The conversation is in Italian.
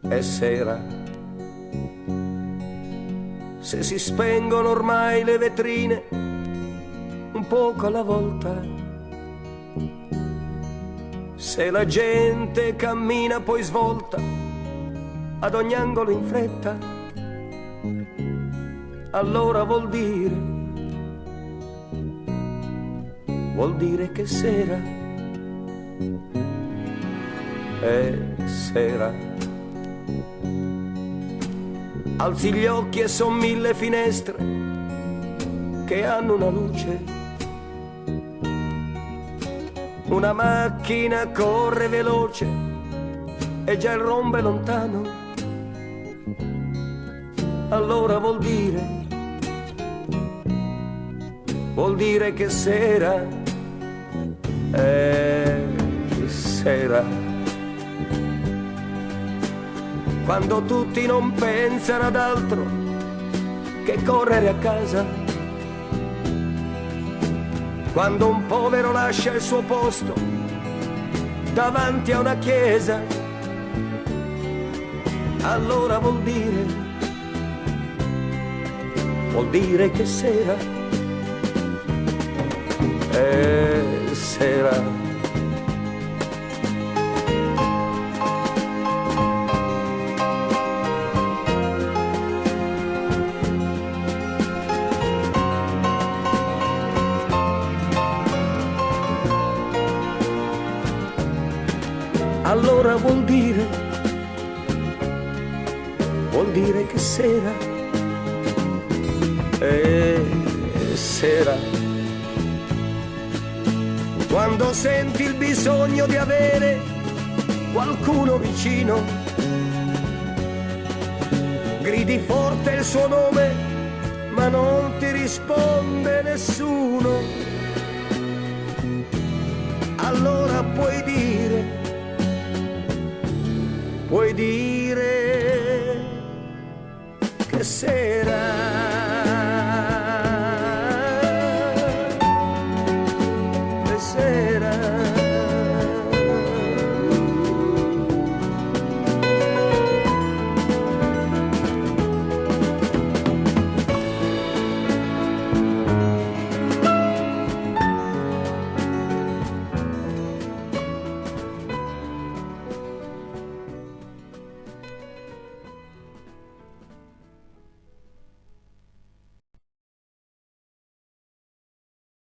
è sera. Se si spengono ormai le vetrine, un poco alla volta, se la gente cammina poi svolta ad ogni angolo in fretta, allora vuol dire che sera è sera. Alzi gli occhi e son 1000 finestre che hanno una luce. Una macchina corre veloce e già il rombo è lontano. Allora vuol dire che sera è sera. Quando tutti non pensano ad altro che correre a casa, quando un povero lascia il suo posto davanti a una chiesa, allora vuol dire che sera è sera. Allora vuol dire che sera è sera. Quando senti il bisogno di avere qualcuno vicino, gridi forte il suo nome, ma non ti risponde nessuno. Allora puoi dire